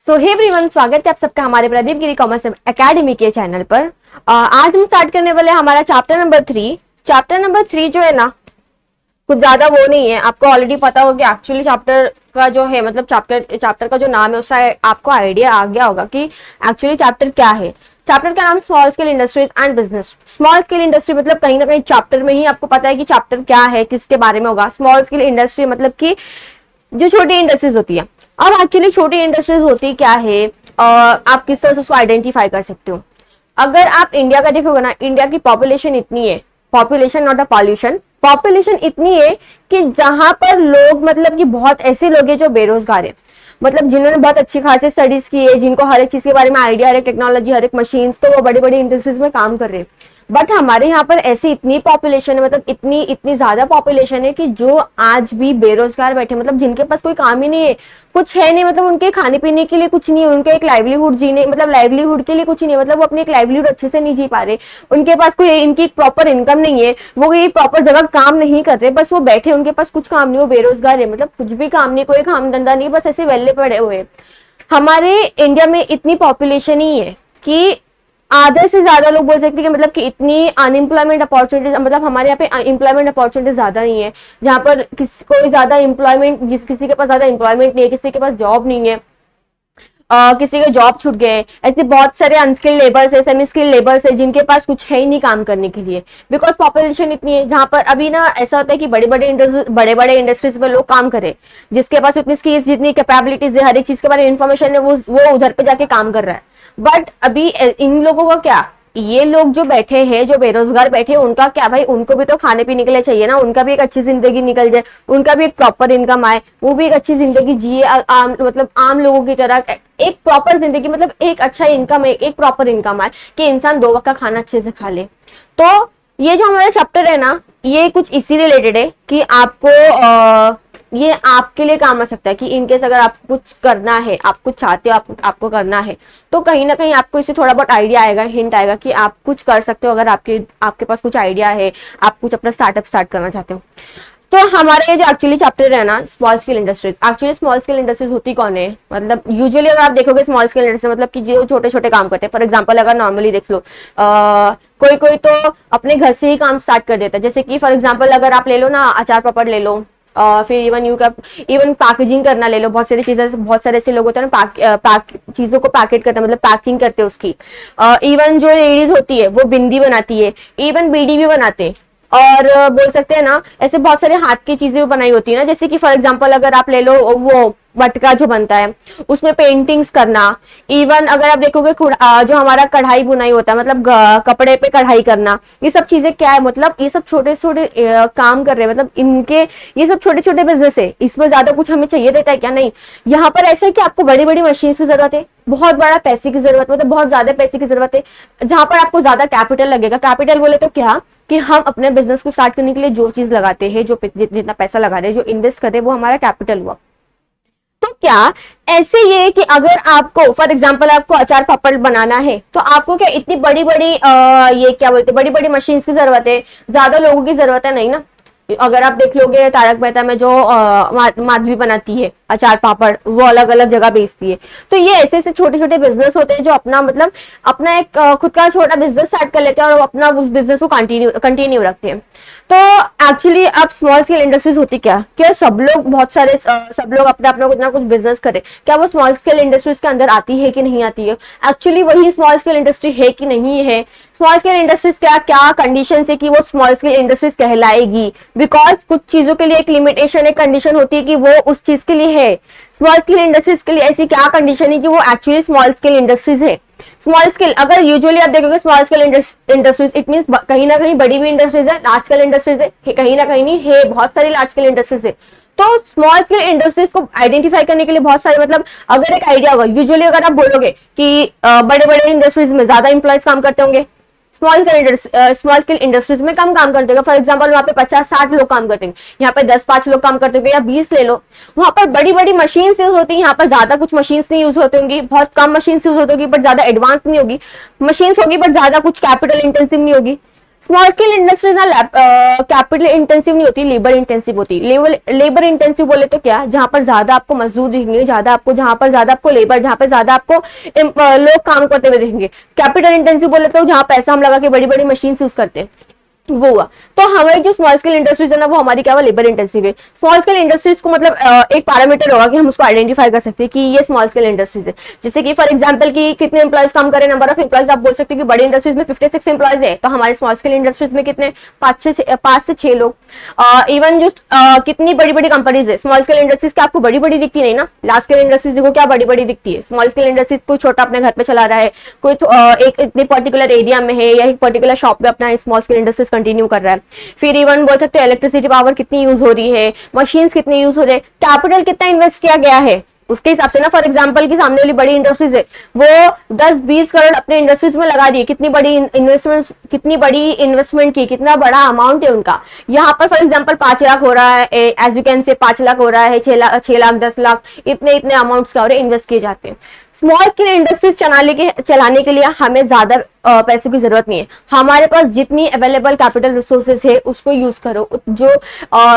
सो hey everyone, स्वागत है आप सबका हमारे प्रदीप गिरी कॉमर्स एकेडमी के चैनल पर। आज हम स्टार्ट करने वाले हमारा चैप्टर नंबर 3। चैप्टर नंबर 3 जो है ना, कुछ ज्यादा वो नहीं है। आपको ऑलरेडी पता होगा कि एक्चुअली चैप्टर का जो है, मतलब चैप्टर का जो नाम है उसका आपको आइडिया आ गया होगा कि एक्चुअली चैप्टर क्या है। चैप्टर का नाम small scale industries and business. Small scale industry मतलब कहीं ना कहीं चैप्टर में ही आपको पता है कि चैप्टर क्या है, किसके बारे में होगा। स्मॉल स्केल इंडस्ट्री मतलब कि जो छोटी इंडस्ट्रीज होती है। अब एक्चुअली छोटी इंडस्ट्रीज होती क्या है और आप किस तरह से उसको आइडेंटिफाई कर सकते हो। अगर आप इंडिया का देखोगे ना, इंडिया की पॉपुलेशन इतनी है, population not a pollution, population इतनी है कि जहां पर लोग, मतलब कि बहुत ऐसे लोग हैं जो बेरोजगार है, मतलब जिन्होंने बहुत अच्छी खासी स्टडीज की है, जिनको हर एक चीज के बारे में आइडिया, हर एक टेक्नोलॉजी, हर एक मशीन्स, तो वो बड़ी बड़ी इंडस्ट्रीज में काम कर रहे हैं। बट हमारे यहाँ पर ऐसी इतनी पॉपुलेशन है, मतलब इतनी इतनी ज्यादा पॉपुलेशन है कि जो आज भी बेरोजगार बैठे, मतलब जिनके पास कोई काम ही नहीं है, कुछ है नहीं, मतलब उनके खाने पीने के लिए कुछ नहीं है, उनके एक लाइवलीहुड जीने, मतलब लाइवलीहुड के लिए कुछ नहीं है, मतलब वो अपनी एक लाइवलीहुड अच्छे से नहीं जी पा रहे, उनके पास कोई इनकी प्रॉपर इनकम नहीं है, वो कोई प्रॉपर जगह काम नहीं कर रहे, बस वो बैठे, उनके पास कुछ काम नहीं, वो बेरोजगार है, मतलब कुछ भी काम नहीं, कोई काम धंधा नहीं, बस ऐसे वेले पड़े हुए। हमारे इंडिया में इतनी पॉपुलेशन ही है कि आधे से ज्यादा लोग बोल सकते हैं कि मतलब कि इतनी अनएम्प्लॉयमेंट अपॉर्चुनिटीज, मतलब हमारे यहाँ पे एम्प्लॉयमेंट अपॉर्चुनिटीज ज्यादा नहीं है, जहाँ पर कोई ज्यादा एम्प्लॉयमेंट, किसी के पास ज्यादा एम्प्लॉयमेंट नहीं है, किसी के पास जॉब नहीं है, किसी के जॉब छूट गए, ऐसे बहुत सारे अनस्किल्ड लेबर्स है, सेमी स्किल्ड लेबर्स है, जिनके पास कुछ है ही नहीं काम करने के लिए, बिकॉज पॉपुलेशन इतनी है। जहां पर अभी ना ऐसा होता है कि बड़े बड़े इंडस्ट्रीज में लोग काम करे, जिसके पास उतनी स्किल्स, जितनी कैपेबिलिटीज है, हर एक चीज के बारे में इंफॉर्मेशन है, वो उधर पे जाके काम कर रहा है। बट अभी इन लोगों का क्या, ये लोग जो बैठे हैं, जो बेरोजगार बैठे हैं, उनका क्या भाई, उनको भी तो खाने पीने के लिए चाहिए ना, उनका भी एक अच्छी जिंदगी निकल जाए, उनका भी एक प्रॉपर इनकम आए, वो भी एक अच्छी जिंदगी जिए, मतलब आम लोगों की तरह एक प्रॉपर जिंदगी, मतलब एक अच्छा इनकम है, एक प्रॉपर इनकम आए कि इंसान 2 वक्त का खाना अच्छे से खा ले। तो ये जो हमारा चैप्टर है ना, ये कुछ इसी रिलेटेड है कि आपको ये आपके लिए काम आ सकता है कि इनकेस अगर आपको कुछ करना है, आप कुछ चाहते हो, आपको करना है, तो कहीं ना कहीं आपको इससे थोड़ा बहुत आइडिया आएगा, हिंट आएगा कि आप कुछ कर सकते हो, अगर आपके पास कुछ आइडिया है, आप कुछ अपना स्टार्टअप स्टार्ट करना चाहते हो। तो हमारे ये जो एक्चुअली चैप्टर है ना, small scale industries, actually small scale industries होती कौन है, मतलब यूजुअली अगर आप देखोगे स्मॉल स्केल इंडस्ट्री मतलब कि जो छोटे छोटे काम करते हैं। फॉर एग्जांपल अगर नॉर्मली देख लो, कोई कोई तो अपने घर से ही काम स्टार्ट कर देता है, जैसे कि फॉर एग्जांपल अगर आप ले लो ना, अचार पापड़ ले लो, फिर इवन पैकेजिंग करना ले लो, बहुत सारी चीजें, बहुत सारे ऐसे लोग होते हैं ना, चीजों को पैकेट करते हैं, मतलब पैकिंग करते हैं उसकी। इवन जो लेडीज होती है वो बिंदी बनाती है, इवन बीडी भी बनाते हैं, और बोल सकते हैं ना, ऐसे बहुत सारे हाथ की चीजें बनाई होती है ना, जैसे कि फॉर एग्जांपल अगर आप ले लो वो मटका जो बनता है, उसमें पेंटिंग्स करना। इवन अगर आप देखोगे जो हमारा कढ़ाई बुनाई होता है, मतलब कपड़े पे कढ़ाई करना, ये सब चीजें क्या है, मतलब ये सब छोटे छोटे काम कर रहे हैं, मतलब इनके ये सब छोटे छोटे बिजनेस है, इसमें ज्यादा कुछ हमें चाहिए रहता है क्या, नहीं। यहाँ पर ऐसा है कि आपको बड़ी बड़ी मशीन की जरूरत है, बहुत बड़ा पैसे की जरूरत, मतलब बहुत ज्यादा पैसे की जरूरत है, जहां पर आपको ज्यादा कैपिटल लगेगा। कैपिटल बोले तो क्या, कि हम अपने बिजनेस को स्टार्ट करने के लिए जो चीज लगाते हैं, जो जितना पैसा लगा रहे हैं, जो इन्वेस्ट करते हैं, वो हमारा कैपिटल हुआ। तो क्या ऐसे ये कि अगर आपको फॉर एग्जांपल आपको अचार पापड़ बनाना है, तो आपको क्या इतनी बड़ी बड़ी ये क्या बोलते, बड़ी बड़ी मशीन की जरूरत है, ज्यादा लोगों की जरूरत है, नहीं ना। अगर आप देख लोगे तारक मेहता में जो माधवी बनाती है अचार पापड़, वो अलग अलग जगह बेचती है। तो ये ऐसे ऐसे छोटे छोटे बिजनेस होते हैं जो अपना, मतलब अपना एक खुद का छोटा बिजनेस स्टार्ट कर लेते हैं और अपना उस बिजनेस को कंटिन्यू रखते हैं। तो एक्चुअली अब स्मॉल स्केल इंडस्ट्रीज होती क्या सब लोग, बहुत सारे सब लोग अपना अपना कुछ ना कुछ बिजनेस करें, क्या वो स्मॉल स्केल इंडस्ट्रीज के अंदर आती है कि नहीं आती है, एक्चुअली वही स्मॉल स्केल इंडस्ट्री है कि नहीं है, स्मॉल स्केल इंडस्ट्रीज क्या क्या कंडीशन है कि वो स्मॉल स्केल इंडस्ट्रीज कहलाएगी। बिकॉज कुछ चीजों के लिए एक लिमिटेशन, एक कंडीशन होती है कि वो उस चीज के लिए है। स्मॉल स्केल इंडस्ट्रीज के लिए ऐसी क्या कंडीशन है कि वो एक्चुअली स्मॉल स्केल इंडस्ट्रीज है। स्मॉल स्केल अगर यूजुअली आप देखोगे small scale industries, it mean कहीं ना कहीं बड़ी भी इंडस्ट्रीज है, लार्ज स्केल इंडस्ट्रीज है, कहीं ना कहीं नहीं है, बहुत सारी लार्ज स्केल इंडस्ट्रीज है। तो स्मॉल स्केल इंडस्ट्रीज को आइडेंटिफाई करने के लिए बहुत सारे, मतलब अगर एक आइडिया होगा, यूजुअली अगर आप बोलोगे कि बड़े बड़े इंडस्ट्रीज में ज्यादा इंप्लॉयज काम करते होंगे, स्मॉल स्केल इंडस्ट्रीज में कम काम करते होंगे। फॉर एग्जांपल वहां पे 50-60 लोग काम करते हैं, यहाँ पे 10-5 लोग काम करते होंगे, या 20 ले लो। वहां पर बड़ी बड़ी मशीन यूज होती है, यहाँ पर ज्यादा कुछ मशीन नहीं यूज होती होंगी, बहुत कम मशीन यूज होती होगी, बट ज्यादा एडवांस नहीं होगी, मशीन होगी बट ज्यादा कुछ कैपिटल इंटेंसिव नहीं होगी। स्मॉल स्केल इंडस्ट्रीज ना कैपिटल इंटेंसिव नहीं होती, लेबर इंटेंसिव होती। लेबर इंटेंसिव बोले तो क्या, जहां पर ज्यादा आपको मजदूर दिखेंगे, जहां पर ज्यादा आपको लेबर, जहां पर ज्यादा आपको लोग काम करते हुए दिखेंगे। कैपिटल इंटेंसिव बोले तो जहां पैसा हम लगा के बड़ी बड़ी मशीन यूज करते हैं, वो हुआ। तो हमारी जो स्मॉल स्केल इंडस्ट्रीज है ना, वो हमारी क्या हुआ, लेबर इंटेंसिव है। स्मॉल स्केल इंडस्ट्रीज को मतलब एक पैरामीटर होगा कि हम उसको आइडेंटिफाई कर सकते हैं कि ये स्मॉल स्केल इंडस्ट्रीज है। जैसे कि फॉर एग्जांपल कि कितने एम्प्लॉयज काम करें, नंबर ऑफ एम्प्लॉयज, आप बोल सकते हो कि बड़ी इंडस्ट्रीज में 56 एम्प्लॉयज है, तो हमारे स्मॉल स्केल इंडस्ट्रीज में कितने, 5 से 6 लोग। इवन जो कितनी बड़ी बड़ी कंपनीज है, स्मॉल स्केल इंडस्ट्रीज क्या आपको बड़ी बड़ी दिखती नहीं ना, लार्ज स्केल इंडस्ट्रीज देखो क्या बड़ी बड़ी दिखती है। स्मॉल स्केल इंडस्ट्रीज कोई छोटा अपने घर पे चला रहा है, कोई एक इतने पर्टिकुलर एरिया में है या एक पर्टिकुलर शॉप पे अपना स्मॉल स्केल इंडस्ट्रीज कंटिन्यू कर रहा है। फिर इवन बोल सकते हो इलेक्ट्रिसिटी पावर कितनी यूज हो रही है, मशीन्स कितनी यूज हो रहे हैं, कैपिटल कितना इन्वेस्ट किया गया है, उसके हिसाब से ना। फॉर एग्जांपल की सामने वाली बड़ी इंडस्ट्रीज है, वो 10-20 करोड़ अपने इंडस्ट्रीज में लगा दिए, कितनी बड़ी इन्वेस्टमेंट की, कितना बड़ा अमाउंट है उनका। यहाँ पर फॉर एग्जांपल 5 लाख हो रहा है, as you can say 5 lakh हो रहा है, 6 लाख 10 लाख, इतने अमाउंट्स का इन्वेस्ट किए जाते हैं। स्मॉल स्केल इंडस्ट्रीज चलाने के लिए हमें ज्यादा पैसों की जरूरत नहीं है। हमारे पास जितनी अवेलेबल कैपिटल रिसोर्सेज है उसको यूज करो, जो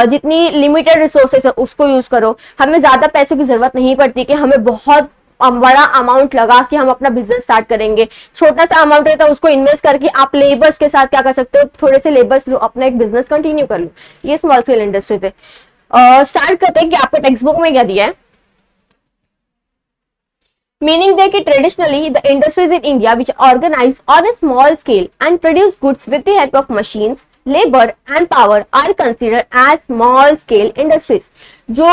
जितनी लिमिटेड रिसोर्सेज है उसको यूज करो। हमें ज्यादा पैसों की जरूरत नहीं पड़ती कि हमें बहुत बड़ा अमाउंट लगा कि हम अपना बिजनेस स्टार्ट करेंगे। छोटा सा अमाउंट रहता है, उसको इन्वेस्ट करके आप लेबर्स के साथ क्या कर सकते हो, थोड़े से लेबर्स लो, अपना एक बिजनेस कंटिन्यू कर लो। ये स्मॉल स्केल इंडस्ट्रीज है। स्टार्ट करते हैं कि आपको टेक्स्ट बुक में क्या दिया है। Meaning that traditionally the industries in India which organize on a small scale and produce goods with the help of machines, labor and power are considered as small scale industries। जो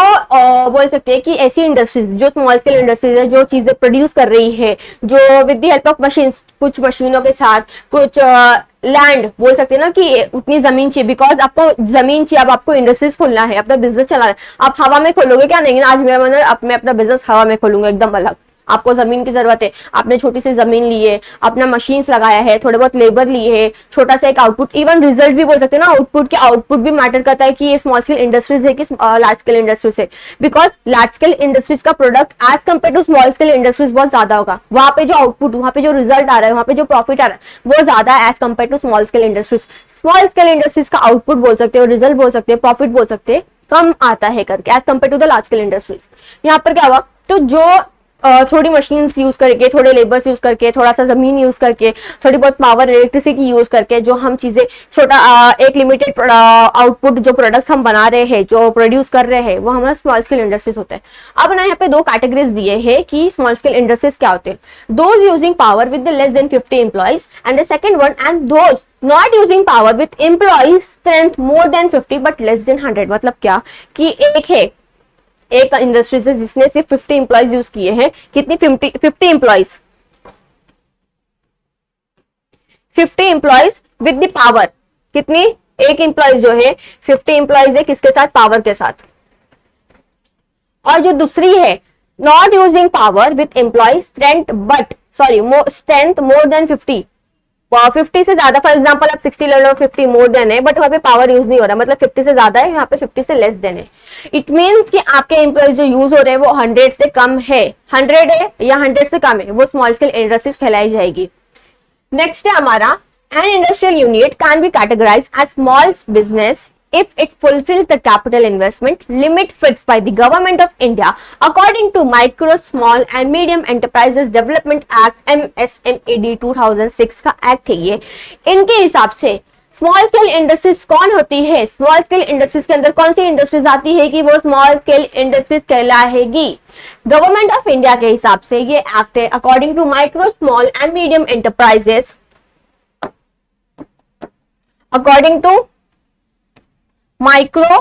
बोल सकते हैं कि ऐसी इंडस्ट्रीज जो small scale industries है, जो चीजें प्रोड्यूस कर रही है, जो with the help of machines, कुछ मशीनों के साथ कुछ लैंड बोल सकते हैं ना कि उतनी जमीन चाहिए, बिकॉज आपको जमीन चाहिए। अब आपको इंडस्ट्रीज खोलना है, अपना बिजनेस चलाना है, आप हवा में खोलोगे क्या, नहीं। आज मेरा मन है अब मैं अपना बिजनेस हवा में खोलूंगा, एकदम अलग। आपको जमीन की जरूरत है, आपने छोटी सी जमीन ली है, अपना मशीन्स लगाया है, थोड़े बहुत लेबर लिए है, छोटा सा एक आउटपुट, इवन रिजल्ट भी बोल सकते हैं ना, आउटपुट भी मैटर करता है कि ये स्मॉल स्केल इंडस्ट्रीज है कि लार्ज स्केल इंडस्ट्रीज है। बिकॉज लार्ज स्केल इंडस्ट्रीज का product as compare to small scale industries बहुत ज्यादा होगा। वहां पे जो आउटपुट, वहां पे जो रिजल्ट आ रहा है, वहां पे जो प्रॉफिट आ रहा है वो ज्यादा है as compare to small scale industries. Small scale industries का आउटपुट बोल सकते हो, रिजल्ट बोल सकते हैं, प्रॉफिट बोल सकते हैं, कम आता है करके as compare to the large scale industries. यहाँ पर क्या हुआ, तो जो थोड़ी मशीन्स यूज करके, थोड़े लेबर्स यूज करके, थोड़ा सा जमीन यूज करके, थोड़ी बहुत पावर इलेक्ट्रिसिटी यूज करके जो हम चीजें छोटा एक लिमिटेड आउटपुट जो प्रोडक्ट्स हम बना रहे हैं, जो प्रोड्यूस कर रहे हैं, वो हमारा स्मॉल स्केल इंडस्ट्रीज होता है। अब ना यहाँ पे 2 कैटेगरीज दिए हैं कि स्मॉल स्केल इंडस्ट्रीज क्या होते हैं। Those using power with less than 50 employees and the second one and those not using power with employees strength more than 50 but less than 100। मतलब क्या कि एक इंडस्ट्रीज है जिसने सिर्फ 50 एम्प्लॉइज यूज किए हैं। कितनी, 50 employees, 50 employees with the power. कितनी, एक एम्प्लॉइज जो है 50 एम्प्लॉइज है, किसके साथ, पावर के साथ। और जो दूसरी है not using power with employees strength strength more than 50 से ज्यादा। फॉर एग्जांपल आप 60 ले लो, 50 मोर देन है, बट वहां पे पावर यूज नहीं हो रहा, मतलब 50 से ज्यादा है, यहाँ पे 50 से लेस देन है। इट मीन्स कि आपके एम्प्लॉइज जो यूज हो रहे हैं वो 100 से कम है, 100 है या 100 से कम है, वो स्मॉल स्केल इंडस्ट्रीज कहलाई जाएगी। नेक्स्ट है हमारा, an industrial unit can be categorise as small business if it fulfills the capital investment limit fixed by the government of India according to Micro, Small and Medium Enterprises Development Act MSMED 2006 का act है ये। इनके हिसाब से small scale industries कौन होती है, small scale industries के अंदर कौन सी इंडस्ट्रीज आती है कि वो स्मॉल स्केल इंडस्ट्रीज कहलाएगी। गवर्नमेंट ऑफ इंडिया के हिसाब से ये एक्ट है according to micro, small and medium enterprises, according to micro,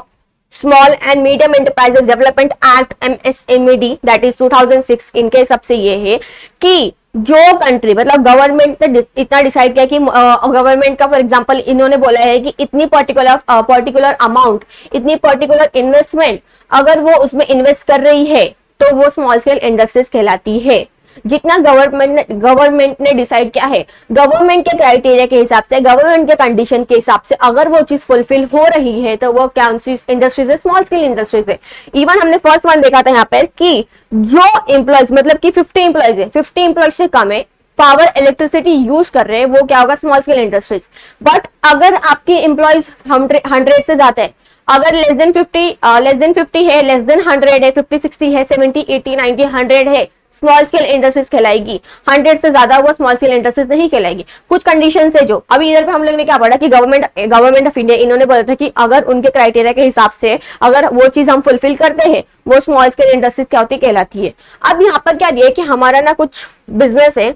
small and medium enterprises development act MSMED that is 2006। इनके हिसाब से ये है कि जो कंट्री, मतलब गवर्नमेंट ने इतना डिसाइड किया कि गवर्नमेंट का फॉर एग्जांपल इन्होंने बोला है कि इतनी पर्टिकुलर अमाउंट, इतनी पर्टिकुलर इन्वेस्टमेंट अगर वो उसमें इन्वेस्ट कर रही है तो वो स्मॉल स्केल इंडस्ट्रीज कहलाती है। जितना गवर्नमेंट ने डिसाइड किया है, गवर्नमेंट के क्राइटेरिया के हिसाब से, गवर्नमेंट के कंडीशन के हिसाब से अगर वो चीज फुलफिल हो रही है तो वो क्या इंडस्ट्रीज है, स्मॉल स्केल इंडस्ट्रीज है। इवन हमने फर्स्ट वन देखा था यहाँ पर कि जो एम्प्लॉयज, मतलब कि 50 एम्प्लॉयज है, 50 एम्प्लॉयज से कम है पावर इलेक्ट्रिसिटी यूज कर रहे हैं वो क्या होगा, स्मॉल स्केल इंडस्ट्रीज। बट अगर आपके एम्प्लॉयज 100 से ज्यादा है, अगर लेस देन 50 है, लेस देन 100 है, 50-60 है, 70-80-90 100 है, स्मॉल स्केल इंडस्ट्रीज कहलाएगी। 100 से ज्यादा वो स्मॉल स्केल इंडस्ट्रीज नहीं कहलाएगी। कुछ कंडीशन है जो अभी इधर पे हम लोग ने क्या पढ़ा कि गवर्नमेंट ऑफ इंडिया इन्होंने बोला था कि अगर उनके क्राइटेरिया के हिसाब से अगर वो चीज हम फुलफिल करते हैं वो स्मॉल स्केल इंडस्ट्रीज क्या होती कहलाती है। अब यहाँ पर क्या दिया है कि हमारा ना कुछ बिजनेस है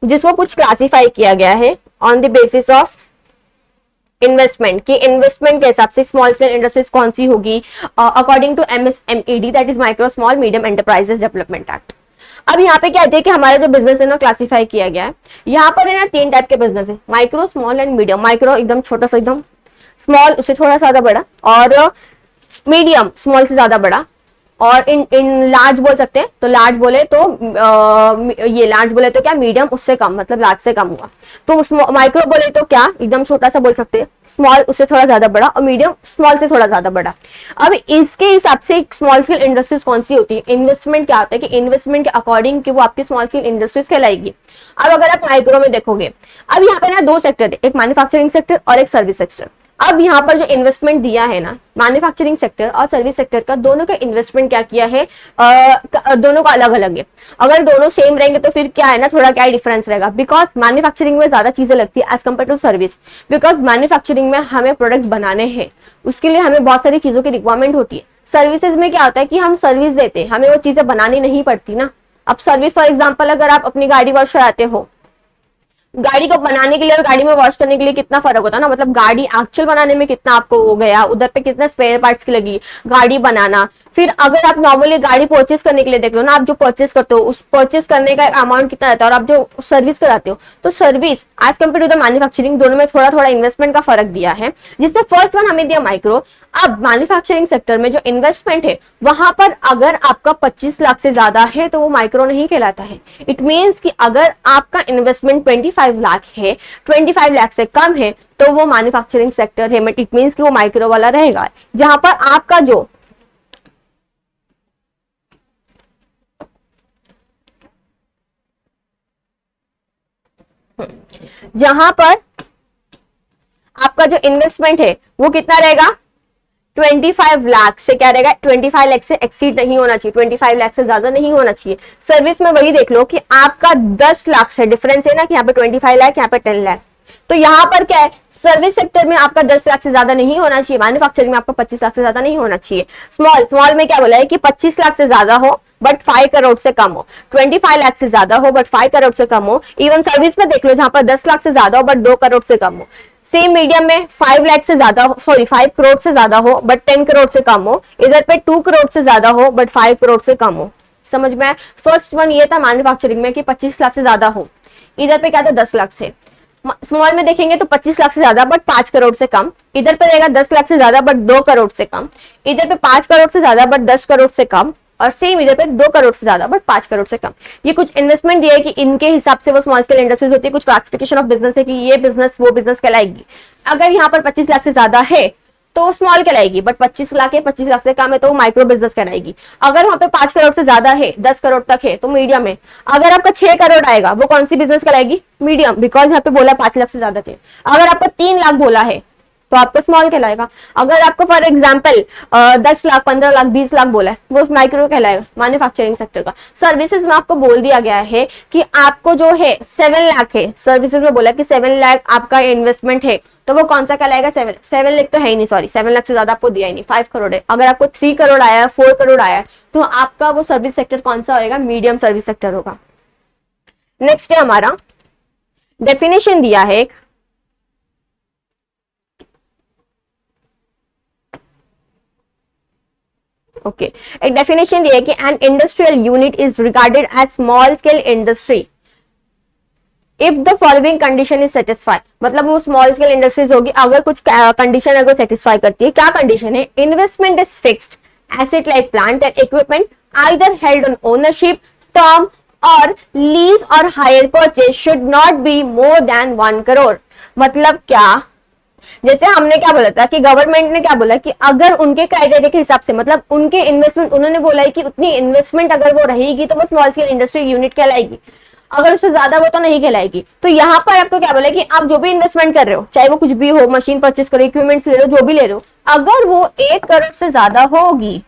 जिसको कुछ क्लासिफाई किया गया है on the basis of investment, कि इन्वेस्टमेंट के हिसाब से स्मॉल स्केल इंडस्ट्रीज कौन सी होगी according to MSMED, that is micro small medium enterprises development act. अब यहाँ पे क्या है कि हमारा जो बिजनेस है ना क्लासिफाई किया गया है। यहाँ पर है ना 3 टाइप के बिजनेस है, micro small and medium. Micro एकदम छोटा सा, एकदम स्मॉल उससे थोड़ा सा ज्यादा बड़ा, और मीडियम स्मॉल से ज्यादा बड़ा, और इन लार्ज बोल सकते हैं। तो लार्ज बोले तो ये लार्ज बोले तो क्या, मीडियम उससे कम, मतलब लार्ज से कम हुआ। तो माइक्रो बोले तो क्या, एकदम छोटा सा बोल सकते हैं, स्मॉल उससे थोड़ा ज्यादा बड़ा, और मीडियम स्मॉल से थोड़ा ज्यादा बड़ा। अब इसके हिसाब से स्मॉल स्केल इंडस्ट्रीज कौन सी होती है, इन्वेस्टमेंट क्या होता है कि इन्वेस्टमेंट के अकॉर्डिंग कि वो आपकी स्मॉल स्केल इंडस्ट्रीज कहलाएगी। अब अगर आप माइक्रो में देखोगे, अब यहाँ पे ना 2 सेक्टर है, एक मैन्युफैक्चरिंग सेक्टर और एक सर्विस सेक्टर। अब यहाँ पर जो इन्वेस्टमेंट दिया है ना, मैन्युफैक्चरिंग सेक्टर और सर्विस सेक्टर का, दोनों का इन्वेस्टमेंट क्या किया है, दोनों का अलग अलग है। अगर दोनों सेम रहेंगे तो फिर क्या है ना, थोड़ा क्या डिफरेंस रहेगा, बिकॉज मैन्युफैक्चरिंग में ज्यादा चीजें लगती है as compare to service. Because manufacturing में हमें प्रोडक्ट्स बनाने हैं, उसके लिए हमें बहुत सारी चीजों की रिक्वायरमेंट होती है। सर्विसेज में क्या होता है कि हम सर्विस देते हैं, हमें वो चीजें बनानी नहीं पड़ती ना। अब सर्विस फॉर एग्जाम्पल, अगर आप अपनी गाड़ी वॉश कराते हो, गाड़ी को बनाने के लिए और गाड़ी में वॉश करने के लिए कितना फर्क होता है ना, मतलब गाड़ी एक्चुअल बनाने में कितना आपको हो गया, उधर पे कितना स्पेयर पार्ट्स की लगी गाड़ी बनाना। फिर अगर आप नॉर्मली गाड़ी परचेस करने के लिए देख लो ना, आप जो परचेस करते हो उस परचेस करने का अमाउंट कितना रहता है, और आप जो सर्विस कराते हो, तो service as compare to the manufacturing दोनों में थोड़ा थोड़ा इन्वेस्टमेंट का फर्क दिया है, जिसमें फर्स्ट वन हमें दिया माइक्रो। अब मैन्युफैक्चरिंग सेक्टर में जो इन्वेस्टमेंट है वहां पर अगर आपका 25 लाख से ज्यादा है तो वो माइक्रो नहीं कहलाता है। इट मीन्स कि अगर आपका इन्वेस्टमेंट 25 लाख है, 25 लाख से कम है, तो वो मैन्युफैक्चरिंग सेक्टर है। इट मीन्स कि वो माइक्रो वाला रहेगा, जहां पर आपका जो आपका जो इन्वेस्टमेंट है वो कितना रहेगा, 25 लाख से क्या रहेगा, 25 लाख से एक्सीड नहीं होना चाहिए, 25 लाख से ज्यादा नहीं होना चाहिए। सर्विस में वही देख लो कि आपका 10 लाख से डिफरेंस है ना, कि यहाँ पे 25 लाख, यहाँ पे 10 लाख। तो यहाँ पर क्या है, सर्विस सेक्टर में आपका 10 लाख से ज्यादा नहीं होना चाहिए, मैन्युफैक्चरिंग में आपका 25 लाख से ज्यादा नहीं होना चाहिए। स्मॉल में क्या बोला है कि 25 लाख से ज्यादा हो बट 5 करोड़ से कम हो, 25 लाख से ज्यादा हो बट 5 करोड़ से कम हो। इवन सर्विस में देख लो जहां पर 10 लाख से ज्यादा हो बट 2 करोड़ से कम हो। सेम मीडियम में 5 लाख से ज्यादा हो, सॉरी 5 करोड़ से ज्यादा हो बट 10 करोड़ से कम हो। इधर पे 2 करोड़ से ज्यादा हो बट 5 करोड़ से कम हो। समझ में? फर्स्ट वन ये था मैन्युफैक्चरिंग में कि 25 लाख से ज्यादा हो, इधर पे क्या था 10 लाख से। स्मॉल में देखेंगे तो 25 लाख से ज्यादा बट 5 करोड़ से कम, इधर पे रहेगा 10 लाख से ज्यादा बट 2 करोड़ से कम, इधर पे 5 करोड़ से ज्यादा बट 10 करोड़ से कम, और सेम इधर पे 2 करोड़ से ज्यादा बट 5 करोड़ से कम। ये कुछ इन्वेस्टमेंट दिया है कि इनके हिसाब से वो स्मॉल स्केल इंडस्ट्रीज होती है। कुछ क्लासिफिकेशन ऑफ बिजनेस है कि ये बिजनेस वो बिजनेस कहलाएगी। अगर यहाँ पर 25 लाख से ज्यादा है तो स्मॉल कहलाएगी, बट 25 लाख है, 25 लाख से कम है तो माइक्रो बिजनेस कहलाएगी। अगर वहां पे 5 करोड़ से ज्यादा है, 10 करोड़ तक है तो मीडियम है। अगर आपका 6 करोड़ आएगा वो कौन सी बिजनेस कहलाएगी, मीडियम, बिकॉज यहाँ पे बोला 5 लाख से ज्यादा थे। अगर आपका 3 लाख बोला है तो आपका स्मॉल कहलाएगा। अगर आपको फॉर एग्जाम्पल 10 लाख, 15 लाख, 20 लाख बोला है वो माइक्रो कहलाएगा, मैन्युफैक्चरिंग सेक्टर का। सर्विसेज में आपको बोल दिया गया है कि आपको जो है 7 लाख है, सर्विसेज में बोला कि 7 लाख आपका इन्वेस्टमेंट है तो वो कौन सा कहलाएगा, 7 लाख तो है ही नहीं, सॉरी 7 लाख से ज्यादा आपको दिया ही नहीं, 5 करोड़ है। अगर आपको 3 करोड़ आया, 4 करोड़ आया तो आपका वो सर्विस सेक्टर कौन सा होगा, मीडियम सर्विस सेक्टर होगा। नेक्स्ट है हमारा डेफिनेशन दिया है एक, ओके एक डेफिनेशन दिया है कि an industrial unit is regarded as small scale industry if the following condition is satisfy. मतलब वो स्मॉल स्केल इंडस्ट्रीज होगी अगर कुछ कंडीशन अगर सेटिस्फाई करती है। क्या कंडीशन है, investment is fixed, asset like plant and equipment either held on ownership, term और लीज और hire purchase should not be more than 1 crore. मतलब क्या, जैसे हमने क्या बोला था कि गवर्नमेंट ने क्या बोला कि अगर उनके क्राइटेरिया के हिसाब से, मतलब उनके इन्वेस्टमेंट, उन्होंने बोला है कि उतनी इन्वेस्टमेंट अगर वो रहेगी तो वो स्मॉल स्केल इंडस्ट्री यूनिट कहलाएगी। अगर उससे ज्यादा वो तो नहीं कहलाएगी। तो यहाँ पर आपको क्या बोला कि आप जो भी इन्वेस्टमेंट कर रहे हो, चाहे वो कुछ भी हो, मशीन परचेस करो, इक्विपमेंट्स ले लो, जो भी ले रहे हो, अगर वो 1 करोड़ से ज्यादा होगी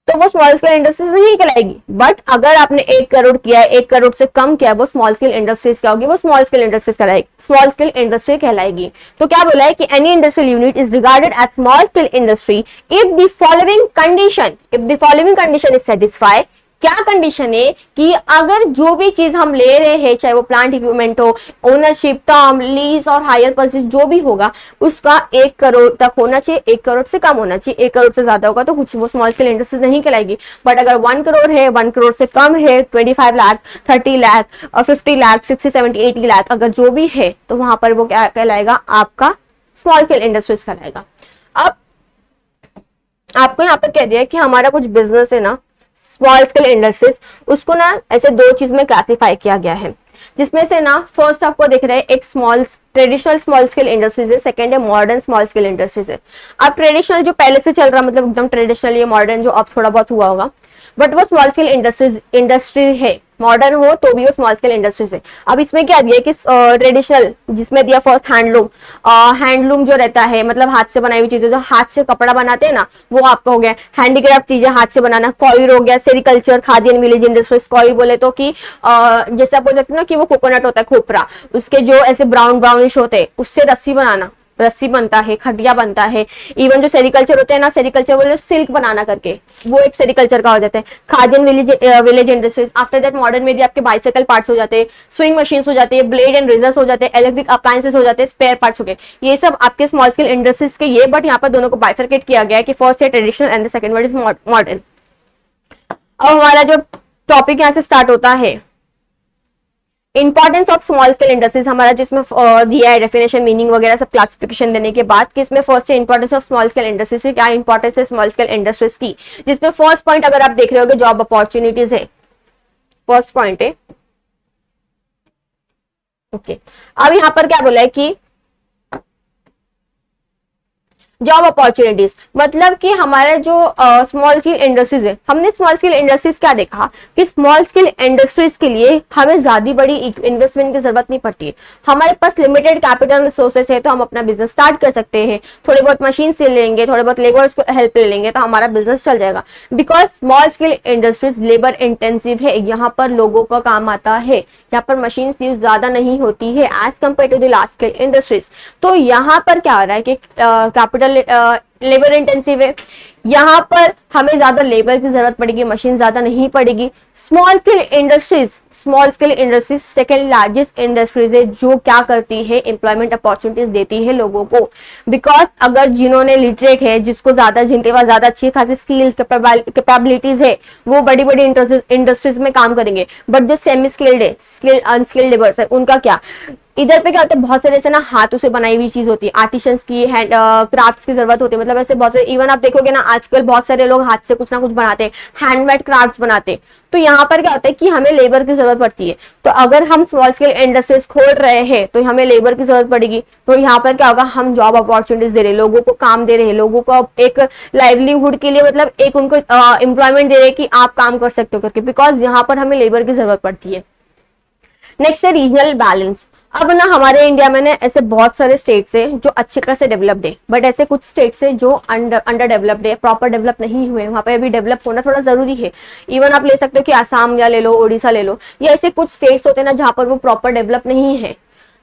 तो वो स्मॉल स्केल इंडस्ट्रीज नहीं कहलाएगी। बट अगर आपने 1 करोड़ किया है, 1 करोड़ से कम किया है, वो स्मॉल स्केल इंडस्ट्रीज क्या होगी, वो स्मॉल स्केल इंडस्ट्रीज कहलाएगी, स्मॉल स्केल इंडस्ट्री कहलाएगी। तो क्या बोला है कि any industrial unit is regarded as small scale industry if the following condition is satisfy. क्या कंडीशन है कि अगर जो भी चीज हम ले रहे हैं, चाहे वो प्लांट इक्विपमेंट हो, ओनरशिप, टर्म, लीज और हायर परचेज जो भी होगा, उसका 1 करोड़ तक होना चाहिए, 1 करोड़ से कम होना चाहिए। 1 करोड़ से ज्यादा होगा तो कुछ वो स्मॉल स्केल इंडस्ट्रीज नहीं कहलाएगी। बट अगर 1 करोड़ है, 1 करोड़ से कम है, 25 लाख, 30 लाख और 50 लाख, 60, 70, 80 लाख अगर जो भी है, तो वहां पर वो क्या कहलाएगा, आपका स्मॉल स्केल इंडस्ट्रीज कहलाएगा। अब आपको यहाँ पर कह दिया कि हमारा कुछ बिजनेस है ना, स्मॉल स्केल इंडस्ट्रीज, उसको ना ऐसे 2 चीज में क्लासिफाई किया गया है, जिसमें से ना फर्स्ट आपको दिख रहा है एक ट्रेडिशनल स्मॉल स्केल इंडस्ट्रीज है, सेकंड है मॉडर्न स्मॉल स्केल इंडस्ट्रीज है। अब ट्रेडिशनल जो पहले से चल रहा, मतलब एकदम ट्रेडिशनल, ये मॉडर्न जो अब थोड़ा बहुत हुआ होगा, बट वो स्मॉल स्केल इंडस्ट्री है। मॉडर्न हो तो भी वो स्मॉल स्केल इंडस्ट्रीज है। अब इसमें क्या दिया कि ट्रेडिशनल, जिसमें दिया फर्स्ट हैंडलूम। हैंडलूम जो रहता है मतलब हाथ से बनाई हुई चीजें, जो हाथ से कपड़ा बनाते हैं ना, वो आपका हो गया हैंडीक्राफ्ट चीजें, हाथ से बनाना। कॉयर हो गया, sericulture, khadi and village industries. Coir बोले तो कि जैसे आप बोल सकते हो ना कि वो कोकोनट होता है, खोपरा, उसके जो ऐसे ब्राउनिश होते हैं, उससे रस्सी बनाना, रस्सी बनता है, खटिया बनता है। इवन जो सेरिकल्चर होते हैं ना, सेरिकल्चर बोले सिल्क बनाना करके, वो एक सेरिकल्चर का हो जाता है। Khadi and village industries. After that modern में भी आपके बाइसाइकिल पार्ट्स हो जाते हैं, स्विंग मशीन हो जाती है, ब्लेड एंड रेजर्स हो जाते हैं, इलेक्ट्रिक अप्लायंसेस हो जाते हैं, स्पेयर पार्ट्स हो गए। ये सब आपके स्मॉल स्केल इंडस्ट्रीज के ये, बट यहाँ पर दोनों को बाइफरकेट किया गया है कि फर्स्ट है traditional and the second word is modern. अब हमारा जो टॉपिक यहाँ से स्टार्ट होता है, importance of small scale industries, हमारा जिसमें दिया है डेफिनेशन, मीनिंग वगैरह सब क्लासिफिकेशन देने के बाद कि इसमें फर्स्ट है importance of small scale industries की। क्या इंपॉर्टेंस है स्मॉल स्केल इंडस्ट्रीज की, जिसमें फर्स्ट पॉइंट अगर आप देख रहे होगे जॉब अपॉर्चुनिटीज है, फर्स्ट पॉइंट है। ओके, अब यहां पर क्या बोला है कि जॉब अपॉर्चुनिटीज, मतलब कि हमारा जो स्मॉल स्केल इंडस्ट्रीज है, हमने स्मॉल स्केल इंडस्ट्रीज क्या देखा कि स्मॉल स्केल इंडस्ट्रीज के लिए हमें ज्यादा बड़ी इन्वेस्टमेंट की जरूरत नहीं पड़ती है। हमारे पास लिमिटेड कैपिटल रिसोर्सेस है तो हम अपना बिजनेस स्टार्ट कर सकते हैं। थोड़े बहुत मशीन से लेंगे, थोड़े बहुत लेबर्स को हेल्प ले लेंगे तो हमारा बिजनेस चल जाएगा। Because small scale industries labour intensive है, यहाँ पर लोगों का काम आता है, यहाँ पर मशीन यूज ज्यादा नहीं होती है as compare to the large scale industries. तो यहाँ पर क्या हो रहा है कि कैपिटल लेबर इंटेंसिव है, यहां पर हमें ज्यादा लेबर की जरूरत पड़ेगी, मशीन ज्यादा नहीं पड़ेगी। Small scale industries second largest industries है जो क्या करती है, एम्प्लॉयमेंट अपॉर्चुनिटीज देती है लोगों को। बिकॉज अगर जिन्होंने लिटरेट है, जिसको ज्यादा, जिनके पास ज्यादा अच्छी खासी स्किल कैपेबिलिटीज है, वो बड़ी बड़ी इंडस्ट्रीज में काम करेंगे। बट जो सेमी स्किल्ड है, अनस्किल्ड लेबर्स है, उनका क्या, इधर पे क्या होता है, बहुत सारे ऐसे ना हाथों से बनाई हुई चीज होती है, आर्टिशंस की, क्राफ्ट्स की जरूरत होती है। मतलब ऐसे बहुत सारे, इवन आप देखोगे ना आजकल बहुत सारे लोग हाथ से कुछ ना कुछ बनाते हैं, हैंडमेड क्राफ्ट्स बनाते हैं। तो यहाँ पर क्या होता है कि हमें लेबर की जरूरत पड़ती है। तो अगर हम स्मॉल स्केल इंडस्ट्रीज खोल रहे हैं तो हमें लेबर की जरूरत पड़ेगी। तो यहाँ पर क्या होगा, हम जॉब अपॉर्चुनिटीज दे रहे हैं, लोगों को काम दे रहे हैं, लोगों को एक लाइवलीहुड के लिए, मतलब एक उनको एम्प्लॉयमेंट दे रहे हैं कि आप काम कर सकते हो करके, बिकॉज यहाँ पर हमें लेबर की जरूरत पड़ती है। नेक्स्ट है रीजनल बैलेंस। अब ना हमारे इंडिया में ना ऐसे बहुत सारे स्टेट्स है जो अच्छी तरह से डेवलप्ड है, बट ऐसे कुछ स्टेट्स है जो अंडर डेवलप्ड है, प्रॉपर डेवलप नहीं हुए, वहां पे अभी डेवलप होना थोड़ा जरूरी है। इवन आप ले सकते हो कि आसाम या ले लो, उड़ीसा ले लो, या ऐसे कुछ स्टेट्स होते हैं ना जहां पर वो प्रॉपर डेवलप नहीं है।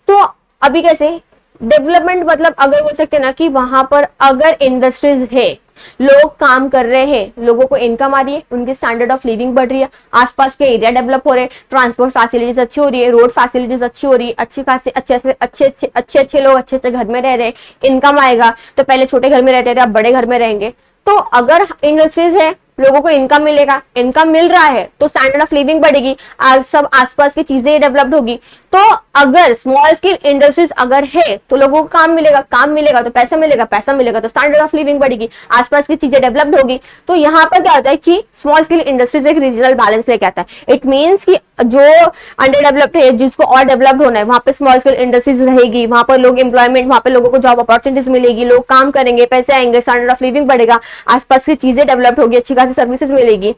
तो अभी कैसे डेवलपमेंट, मतलब अगर बोल सकते हैं ना कि वहां पर अगर इंडस्ट्रीज है, लोग काम कर रहे हैं, लोगों को इनकम आ रही है, उनकी स्टैंडर्ड ऑफ लिविंग बढ़ रही है, आसपास के एरिया डेवलप हो रहे हैं, ट्रांसपोर्ट फैसिलिटीज अच्छी हो रही है, रोड फैसिलिटीज अच्छी हो रही है, अच्छी खासी अच्छे लोग अच्छे घर में रह रहे हैं, इनकम आएगा। तो पहले छोटे घर में रहते थे, अब बड़े घर में रहेंगे। तो अगर इंडस्ट्रीज है, लोगों को इनकम मिलेगा, इनकम मिल रहा है तो स्टैंडर्ड ऑफ लिविंग बढ़ेगी, सब आसपास की चीजें डेवलप्ड होगी। तो अगर स्मॉल स्केल इंडस्ट्रीज अगर है तो लोगों को काम मिलेगा, काम मिलेगा तो पैसा मिलेगा, पैसा मिलेगा तो स्टैंडर्ड ऑफ लिविंग बढ़ेगी, आसपास की चीजें डेवलप्ड होगी। तो यहाँ पर क्या होता है कि स्मॉल स्केल इंडस्ट्रीज एक रीजनल बैलेंस लेके आता है। इट मीन्स कि जो अंडर डेवलप्ड है, जिसको और डेवलप्ड होना है, वहां पे स्मॉल स्केल इंडस्ट्रीज रहेगी, वहां पर लोग एम्प्लॉयमेंट, वहां पे लोगों को जॉब अपॉर्चुनिटीज मिलेगी, लोग काम करेंगे, पैसे आएंगे, स्टैंडर्ड ऑफ लिविंग बढ़ेगा, आसपास की चीजें डेवलप्ड होगी, अच्छी खासी सर्विसेज मिलेगी।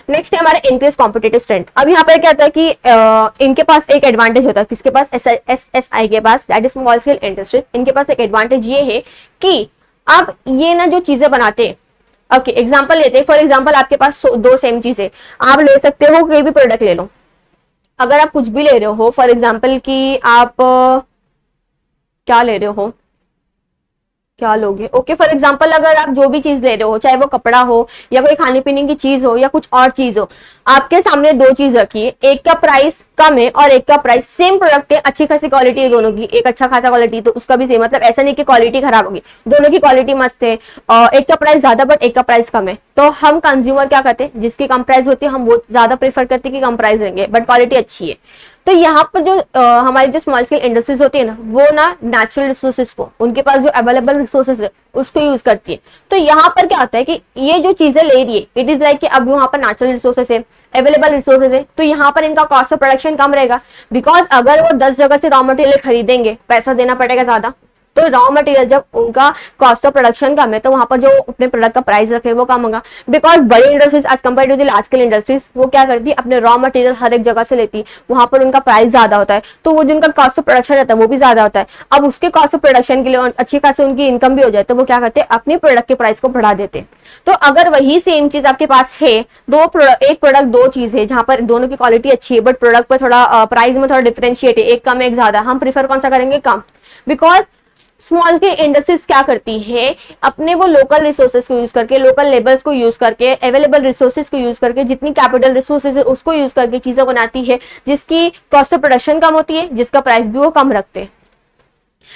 नेक्स्ट है हमारा इंक्रीज कॉम्पिटेटिव स्ट्रेंथ। अब यहाँ पर क्या होता है कि इनके पास एक एडवांटेज होता है, किसके पास, SSI के पास, that is small scale industries. इनके पास एक एडवांटेज ये है कि अब ये ना जो चीजें बनाते हैं, ओके एग्जांपल लेते हैं, फॉर एग्जांपल आपके पास दो सेम चीजें, आप ले सकते हो, कोई भी प्रोडक्ट ले लो। अगर आप कुछ भी ले रहे हो, फॉर एग्जांपल कि आप क्या ले रहे हो, क्या लोगे, ओके फॉर एग्जांपल अगर आप जो भी चीज ले रहे हो, चाहे वो कपड़ा हो या कोई खाने पीने की चीज हो या कुछ और चीज हो, आपके सामने दो चीज रखी है, एक का प्राइस कम है और एक का प्राइस, सेम प्रोडक्ट है, अच्छी खासी क्वालिटी है दोनों की, एक अच्छा खासा क्वालिटी तो उसका भी सेम, मतलब ऐसा नहीं कि क्वालिटी खराब होगी, दोनों की क्वालिटी मस्त है, और एक का प्राइस ज्यादा बट एक का प्राइस कम है, तो हम कंज्यूमर क्या करते हैं, जिसकी कम प्राइस होती है हम वो ज्यादा प्रेफर करते हैं कि कम प्राइस रहेंगे बट क्वालिटी अच्छी है। तो यहाँ पर जो हमारी जो स्मॉल स्केल इंडस्ट्रीज होती है ना, वो ना नेचुरल रिसोर्सेज को, उनके पास जो अवेलेबल रिसोर्सेज है उसको यूज करती है। तो यहाँ पर क्या होता है कि ये जो चीजें ले रही है, इट इज लाइक कि अब यहाँ पर नेचुरल रिसोर्सेज है, अवेलेबल रिसोर्सेज है, तो यहाँ पर इनका कॉस्ट ऑफ प्रोडक्शन कम रहेगा, बिकॉज अगर वो 10 जगह से रॉ मटेरियल खरीदेंगे, पैसा देना पड़ेगा ज्यादा, तो रॉ मटेरियल जब उनका कॉस्ट ऑफ प्रोडक्शन कम है तो वहां पर जो अपने प्रोडक्ट का प्राइस रखे वो कम होगा, बिकॉज बड़ी industries as compare to the large scale industries वो क्या करती है, अपने रॉ मटेरियल हर एक जगह से लेती है, वहां पर उनका प्राइस ज्यादा होता है, तो वो जिनका कॉस्ट ऑफ प्रोडक्शन रहता है वो भी ज्यादा होता है। अब उसके कॉस्ट ऑफ प्रोडक्शन के लिए अच्छी खासी उनकी इनकम भी हो जाए, तो वो क्या करते हैं, अपने प्रोडक्ट के प्राइस को बढ़ा देते हैं। तो अगर वही सेम चीज आपके पास है, एक प्रोडक्ट दो चीज है जहां पर दोनों की क्वालिटी अच्छी है बट प्रोडक्ट पर थोड़ा प्राइस में थोड़ा डिफरेंशिएट है, एक कम एक ज्यादा, हम प्रीफर कौन सा करेंगे, कम, बिकॉज स्मॉल स्केल इंडस्ट्रीज क्या करती है, अपने वो लोकल रिसोर्सेज को यूज करके, लोकल लेबर्स को यूज करके, अवेलेबल रिसोर्सेज को यूज करके, जितनी कैपिटल रिसोर्सेज है उसको यूज करके चीजें बनाती है जिसकी कॉस्ट ऑफ प्रोडक्शन कम होती है, जिसका प्राइस भी वो कम रखते हैं।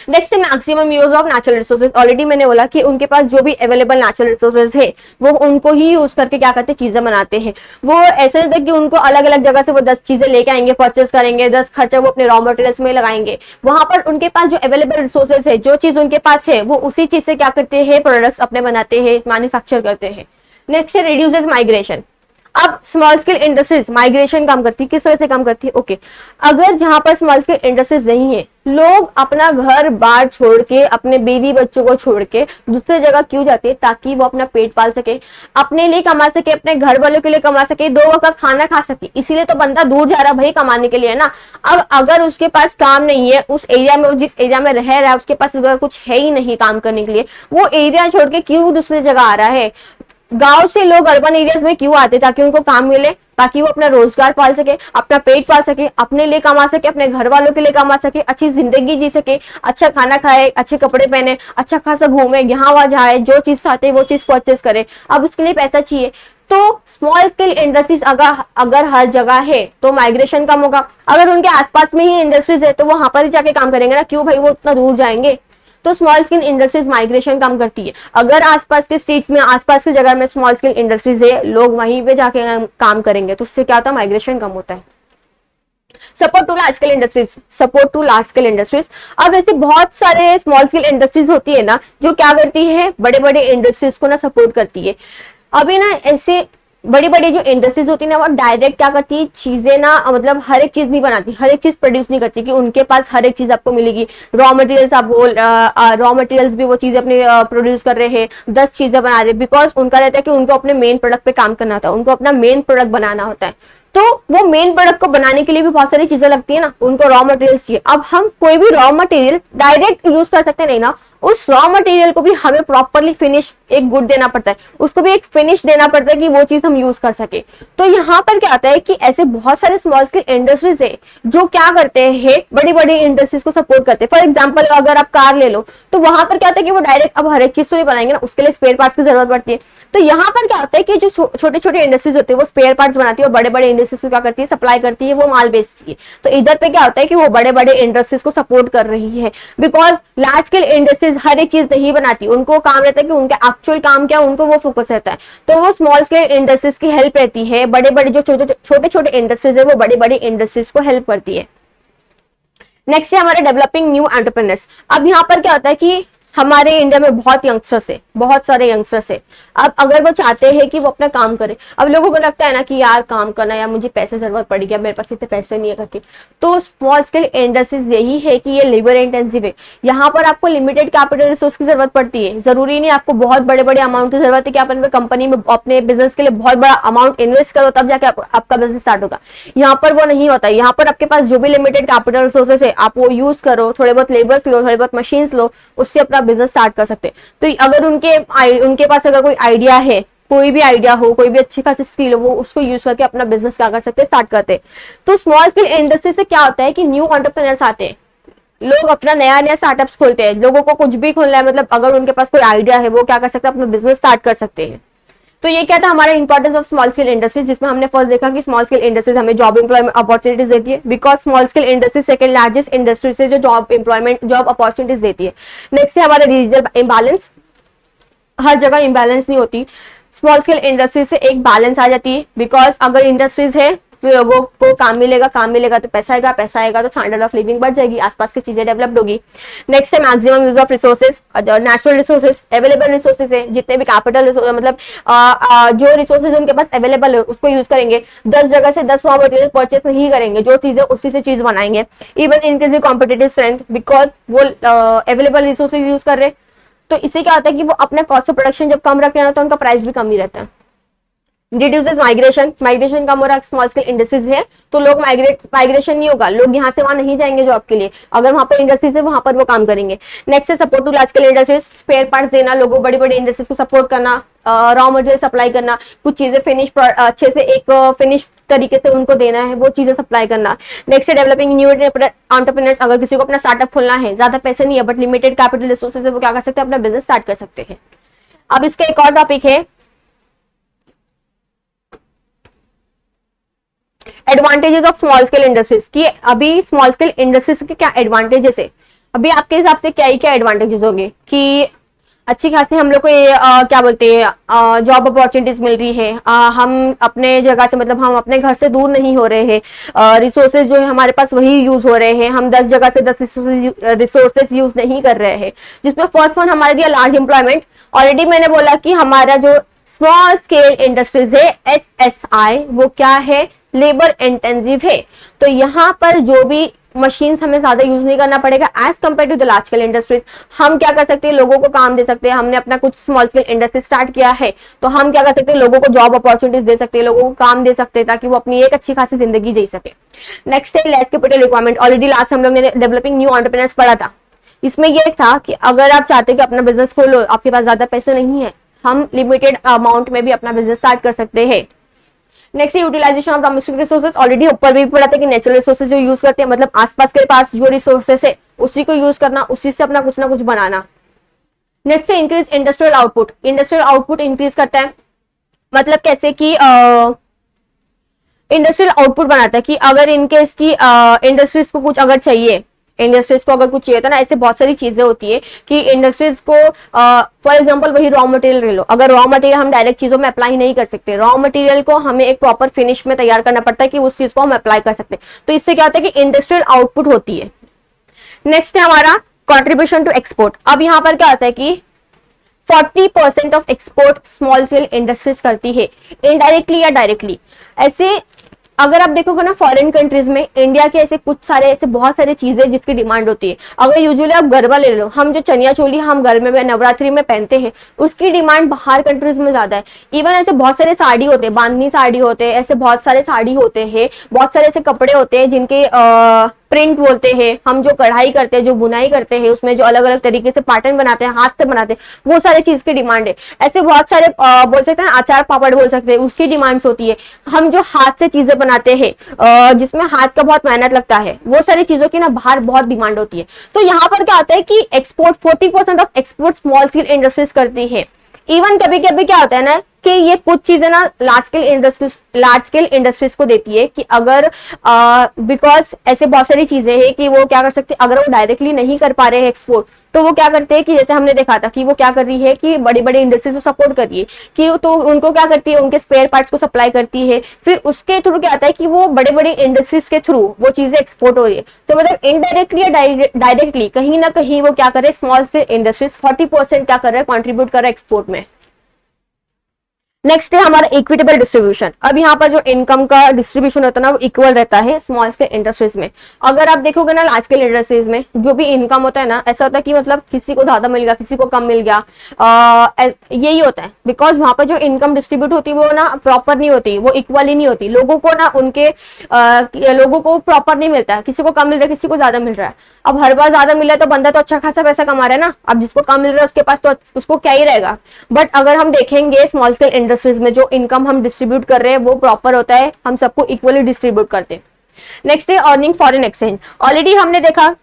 नेक्स्ट है maximum use of natural resources. Already मैंने बोला कि उनके पास जो भी अवेलेबल नेचुरल रिसोर्सेज है वो उनको ही यूज करके क्या करते हैं, चीजें बनाते हैं। वो ऐसे नहीं कि उनको अलग अलग जगह से वो 10 चीजें लेके आएंगे, परचेस करेंगे, 10 खर्चा वो अपने रॉ मटेरियल्स में लगाएंगे, वहां पर उनके पास जो अवेलेबल रिसोर्सेज है, जो चीज उनके पास है, वो उसी चीज से क्या करते हैं, प्रोडक्ट्स अपने बनाते हैं, मैन्युफैक्चर करते हैं। नेक्स्ट है रिड्यूसेस माइग्रेशन। अब स्मॉल स्केल इंडस्ट्रीज माइग्रेशन कम करती है, किस तरह से कम करती है, ओके अगर जहां पर स्मॉल स्केल इंडस्ट्रीज नहीं है, लोग अपना घर बार छोड़ के, अपने बीवी बच्चों को छोड़ के दूसरे जगह क्यों जाते हैं, ताकि वो अपना पेट पाल सके, अपने लिए कमा सके, अपने घर वालों के लिए कमा सके, 2 वक्त का खाना खा सके, इसीलिए तो बंदा दूर जा रहा भाई कमाने के लिए ना। अब अगर उसके पास काम नहीं है, उस एरिया में, जिस एरिया में रह रहा है उसके पास अगर कुछ है ही नहीं काम करने के लिए, वो एरिया छोड़ के क्यों दूसरी जगह आ रहा है। गांव से लोग अर्बन एरियाज में क्यों आते, ताकि उनको काम मिले, ताकि वो अपना रोजगार पाल सके, अपना पेट पाल सके, अपने लिए कमा सके, अपने घर वालों के लिए कमा सके, अच्छी जिंदगी जी सके, अच्छा खाना खाए, अच्छे कपड़े पहने, अच्छा खासा घूमे, यहाँ वहां जाए, जो चीज चाहते हैं वो चीज परचेस करे। अब उसके लिए पैसा चाहिए, तो स्मॉल स्केल इंडस्ट्रीज अगर हर जगह है तो माइग्रेशन कम होगा। अगर उनके आसपास में ही इंडस्ट्रीज है तो वो वहां पर ही जाके काम करेंगे ना, क्यों भाई वो उतना दूर जाएंगे। तो स्मॉल स्केल इंडस्ट्रीज माइग्रेशन कम करती है। अगर आसपास के स्टेट्स में, आसपास की जगह में स्मॉल स्केल इंडस्ट्रीज है, लोग वहीं पे जाके काम करेंगे, तो उससे क्या होता है, माइग्रेशन कम होता है। Support to large scale industries, support to large scale industries. अब ऐसे बहुत सारे स्मॉल स्केल इंडस्ट्रीज होती है ना, जो क्या करती है, बड़े बड़े इंडस्ट्रीज को ना सपोर्ट करती है। अभी ना ऐसे बड़ी बड़ी जो इंडस्ट्रीज होती है ना, वो डायरेक्ट क्या करती है, चीजें ना, मतलब हर एक चीज नहीं बनाती, हर एक चीज प्रोड्यूस नहीं करती कि उनके पास हर एक चीज आपको मिलेगी। रॉ मटेरियल्स आप बोल, रॉ मटेरियल्स भी वो चीजें अपने प्रोड्यूस कर रहे हैं, 10 चीजें बना रहे, बिकॉज उनका रहता है कि उनको अपने मेन प्रोडक्ट पे काम करना होता है, उनको अपना मेन प्रोडक्ट बनाना होता है। तो वो मेन प्रोडक्ट को बनाने के लिए भी बहुत सारी चीजें लगती है ना, उनको रॉ मटेरियल्स चाहिए। अब हम कोई भी रॉ मटेरियल डायरेक्ट यूज कर सकते नहीं ना, उस रॉ मटेरियल को भी हमें प्रॉपरली फिनिश, एक गुड देना पड़ता है, उसको भी एक फिनिश देना पड़ता है कि वो चीज हम यूज कर सके। तो यहाँ पर क्या आता है कि ऐसे बहुत सारे स्मॉल स्केल इंडस्ट्रीज है जो क्या करते हैं, बड़ी बड़ी इंडस्ट्रीज को सपोर्ट करते हैं। फॉर एग्जाम्पल अगर आप कार ले लो, तो वहां पर क्या होता है कि वो डायरेक्ट अब हर एक चीज तो नहीं बनाएंगे ना, उसके लिए स्पेयर पार्ट्स की जरूरत पड़ती है। तो यहाँ पर क्या होता है कि जो छोटे छोटे इंडस्ट्रीज होती है वो स्पेयर पार्ट्स बनाती है, और बड़े बड़े इंडस्ट्रीज को क्या करती है, सप्लाई करती है, वो माल बेचती है। तो इधर पे क्या होता है कि वो बड़े बड़े इंडस्ट्रीज को सपोर्ट कर रही है, बिकॉज लार्ज स्केल इंडस्ट्रीज हर एक चीज नहीं बनाती, उनको काम रहता है कि उनका एक्चुअल काम क्या है, उनको वो फोकस रहता है। तो वो स्मॉल स्केल इंडस्ट्रीज की हेल्प रहती है, बड़े बड़े जो छोटे छोटे इंडस्ट्रीज है वो बड़ी बड़ी इंडस्ट्रीज को हेल्प करती है। नेक्स्ट है हमारे डेवलपिंग न्यू एंटरप्रेन्योर्स। अब यहाँ पर क्या होता है कि हमारे इंडिया में बहुत यंगस्टर्स है, बहुत सारे यंगस्टर्स है। अब अगर वो चाहते हैं कि वो अपना काम करे, अब लोगों को लगता है ना कि यार काम करना, या मुझे पैसे जरूरत पड़ी, मेरे पास इतने पैसे नहीं है करके, तो स्मॉल स्केल इंडस्ट्रीज यही है कि ये लेबर इंटेंसिव है। यहाँ पर आपको लिमिटेड कैपिटल रिसोर्स की जरूरत पड़ती है, जरूरी नहीं आपको बहुत बड़े बड़े अमाउंट की जरूरत है कि आप अपने कंपनी में अपने बिजनेस के लिए बहुत बड़ा अमाउंट इन्वेस्ट करो तब जाके आपका बिजनेस स्टार्ट होगा। यहाँ पर वो नहीं होता, यहाँ पर आपके पास जो भी लिमिटेड कैपिटल रिसोर्सेस है आप वो यूज करो, थोड़े बहुत लेबर्स लो, थोड़े बहुत मशीन्स लो, उससे अपना बिजनेस स्टार्ट कर सकते हैं। तो अगर उनके पास अगर कोई आइडिया है, कोई भी आइडिया हो, कोई भी अच्छी खासी स्किल हो, वो उसको यूज करके अपना बिजनेस क्या कर सकते हैं, स्टार्ट करते हैं। तो स्मॉल स्केल इंडस्ट्री से क्या होता है कि न्यू एंटरप्रेन्योर्स आते हैं, लोग अपना नया नया स्टार्टअप्स खोलते हैं, लोगों को कुछ भी खोलना है, मतलब अगर उनके पास कोई आइडिया है वो क्या कर सकते हैं, अपना बिजनेस स्टार्ट कर सकते हैं। तो ये क्या था हमारा importance of small scale industries, जिसमें हमने फर्स्ट देखा कि स्मॉल स्केल इंडस्ट्रीज हमें जॉब एम्प्लॉयमेंट अपॉर्चुनिटीज देती है, because small scale industry second largest industry से जो जॉब अपॉर्चुनिटीज देती है। नेक्स्ट है हमारा रीजनल इम्बैलेंस, हर जगह इम्बैलेंस नहीं होती, स्मॉल स्केल इंडस्ट्री से एक बैलेंस आ जाती है, बिकॉज अगर इंडस्ट्रीज है तो लोगों को काम मिलेगा तो पैसा आएगा तो स्टैंडर्ड ऑफ लिविंग बढ़ जाएगी, आसपास की चीजें डेवलप्ड होगी। नेक्स्ट है maximum use of resources, natural resources, available resources है, जितने भी कैपिटल मतलब जो रिसोर्सेज उनके पास अवेलेबल है उसको यूज करेंगे, 10 जगह से 10 रॉ मटेरियल परचेस नहीं करेंगे, जो चीजें उसी से चीज बनाएंगे। Even increase the competitive strength, because वो अवेलेबल रिसोर्सेज यूज कर रहे हैं, तो इससे क्या होता है कि वो अपने कॉस्ट ऑफ प्रोडक्शन जब कम रखते हैं ना तो उनका प्राइस भी कम ही रहता है। रिड्यूसेस माइग्रेशन कम हो रहा है, स्मॉल स्केल इंडस्ट्रीज है तो लोग माइग्रेशन नहीं होगा, लोग यहाँ से वहां नहीं जाएंगे जॉब के लिए, अगर वहां पर इंडस्ट्रीज है वहां पर वो काम करेंगे। नेक्स्ट है support to large scale industries, spare parts देना, लोगों बड़ी बड़ी इंडस्ट्रीज को सपोर्ट करना, रॉ मटेरियल सप्लाई करना, कुछ चीजें अच्छे से एक फिनिश तरीके से उनको देना है, वो चीजें सप्लाई करना। नेक्स्ट है डेवलपिंग न्यू एंटरप्रेन्योर्स, अगर किसी को अपना स्टार्टअप खोलना है, ज्यादा पैसे नहीं है बट लिमिटेड कैपिटल रिसोर्सेज है, वो क्या कर सकते हैं, अपना बिजनेस स्टार्ट कर सकते हैं। अब इसका एक और टॉपिक है advantages of small scale industries, की अभी स्मॉल स्केल इंडस्ट्रीज के क्या एडवांटेजेस है, अभी आपके हिसाब से क्या ही क्या एडवांटेजेस होंगे कि अच्छी खासी हम लोग को ये क्या बोलते हैं जॉब अपॉर्चुनिटीज मिल रही है, हम अपने जगह से मतलब हम अपने घर से दूर नहीं हो रहे हैं, रिसोर्सेज जो है हमारे पास वही यूज हो रहे हैं, हम 10 जगह से 10 रिसोर्सेज यूज नहीं कर रहे हैं, जिसमें फर्स्ट वन हमारे लिए लार्ज एम्प्लॉयमेंट। ऑलरेडी मैंने बोला कि हमारा जो स्मॉल स्केल इंडस्ट्रीज है SSI वो क्या है, लेबर इंटेंसिव है, तो यहाँ पर जो भी मशीन्स हमें ज्यादा यूज नहीं करना पड़ेगा as compare to the large scale industries. हम क्या कर सकते हैं, लोगों को काम दे सकते हैं, हमने अपना कुछ स्मॉल स्केल इंडस्ट्री स्टार्ट किया है तो हम क्या कर सकते हैं, लोगों को जॉब अपॉर्चुनिटीज दे सकते हैं, लोगों को काम दे सकते हैं ताकि वो अपनी एक अच्छी खासी जिंदगी जी सके। नेक्स्ट है less capital requirement, already last हम लोग ने डेवलपिंग न्यू एंटरप्रेन्योर्स पढ़ा था, इसमें ये था कि अगर आप चाहते हैं कि अपना बिजनेस खोलो, आपके पास ज्यादा पैसे नहीं है, हम लिमिटेड अमाउंट में भी अपना बिजनेस स्टार्ट कर सकते हैं। Next utilisation of domestic resources, already ऊपर भी पढ़ा था कि नेचुरल रिसोर्सेज जो यूज करते हैं, मतलब आसपास के पास जो रिसोर्सेज है उसी को यूज करना, उसी से अपना कुछ ना कुछ बनाना। नेक्स्ट है increase industrial output, industrial output increase करता है, मतलब कैसे कि इंडस्ट्रियल आउटपुट बनाता है कि अगर इनकेस की इंडस्ट्रीज को कुछ अगर चाहिए, इंडस्ट्रीज को अगर कुछ चाहिए था ना, ऐसे बहुत सारी चीजें होती है कि इंडस्ट्रीज को फॉर एग्जांपल वही रॉ मटेरियल ले लो, अगर रॉ मटेरियल हम डायरेक्ट चीजों में अप्लाई नहीं कर सकते, रॉ मटेरियल को हमें एक प्रॉपर फिनिश में तैयार करना पड़ता है कि उस चीज को हम अप्लाई कर सकते हैं, तो इससे क्या होता है कि इंडस्ट्रियल आउटपुट होती है। नेक्स्ट है हमारा कॉन्ट्रीब्यूशन टू एक्सपोर्ट, अब यहाँ पर क्या होता है कि 40% of export small scale industries करती है, इनडायरेक्टली या डायरेक्टली। ऐसे अगर आप देखोगे ना फॉरेन कंट्रीज में, इंडिया के ऐसे कुछ सारे ऐसे बहुत सारी चीजें जिसकी डिमांड होती है, अगर यूजुअली आप गरबा ले लो, हम जो चनिया चोली हम घर में नवरात्रि में पहनते हैं उसकी डिमांड बाहर कंट्रीज में ज्यादा है। इवन ऐसे बहुत सारे साड़ी होते हैं, बांधनी साड़ी होते हैं, ऐसे बहुत सारे साड़ी होते हैं, बहुत सारे ऐसे कपड़े होते हैं जिनके प्रिंट बोलते हैं, हम जो कढ़ाई करते हैं, जो बुनाई करते हैं, उसमें जो अलग अलग तरीके से पैटर्न बनाते हैं, हाथ से बनाते हैं, वो सारे चीज की डिमांड है। ऐसे बहुत सारे बोल सकते हैं अचार पापड़ बोल सकते हैं, उसकी डिमांड्स होती है। हम जो हाथ से चीजें बनाते हैं जिसमें हाथ का बहुत मेहनत लगता है, वो सारी चीजों की ना बाहर बहुत डिमांड होती है। तो यहाँ पर क्या होता है कि export 40% of export small scale industries करती है। इवन कभी कभी क्या होता है ना कि ये कुछ चीजें ना लार्ज स्केल इंडस्ट्रीज को देती है कि अगर बिकॉज ऐसे बहुत सारी चीजें हैं कि वो क्या कर सकते हैं, अगर वो डायरेक्टली नहीं कर पा रहे हैं एक्सपोर्ट, तो वो क्या करते हैं कि जैसे हमने देखा था कि वो क्या कर रही है कि बड़ी बड़ी इंडस्ट्रीज को सपोर्ट कर रही है कि तो उनको क्या करती है, उनके स्पेयर पार्ट्स को सप्लाई करती है, फिर उसके थ्रू क्या आता है कि वो बड़े बड़े इंडस्ट्रीज के थ्रू वो चीजें एक्सपोर्ट हो रही है। तो मतलब इनडायरेक्टली या डायरेक्टली कहीं ना कहीं वो क्या कर रहे हैं, स्मॉल स्केल इंडस्ट्रीज 40% क्या कर रहे हैं, कॉन्ट्रीब्यूट कर रहे हैं एक्सपोर्ट में। नेक्स्ट है हमारा इक्विटेबल डिस्ट्रीब्यूशन। अब यहाँ पर जो इनकम का डिस्ट्रीब्यूशन होता है ना वो इक्वल रहता है स्मॉल स्केल इंडस्ट्रीज में। अगर आप देखोगे ना लार्ज स्केल इंडस्ट्रीज में जो भी इनकम होता है ना, ऐसा होता है कि मतलब किसी को ज्यादा मिल गया, किसी को कम मिल गया, यही होता है। बिकॉज वहां पर जो इनकम डिस्ट्रीब्यूट होती है वो ना प्रॉपर नहीं होती, वो इक्वली नहीं होती, लोगों को ना उनके लोगों को प्रॉपर नहीं मिलता है, किसी को कम मिल रहा है, किसी को ज्यादा मिल रहा है। अब हर बार ज्यादा मिल रहा है तो बंदा तो अच्छा खासा पैसा कमा रहा है ना, अब जिसको कम मिल रहा है उसके पास तो उसको क्या ही रहेगा। बट अगर हम देखेंगे स्मॉल स्केल इंडस्ट्रीज में जो इनकम हम डिस्ट्रीब्यूट कर रहे हैं वो प्रॉपर होता है, हम सबको इक्वली डिस्ट्रीब्यूट करते हैं। नेक्स्ट है अर्निंग फॉरेन एक्सचेंज। ऑलरेडी हमने देखा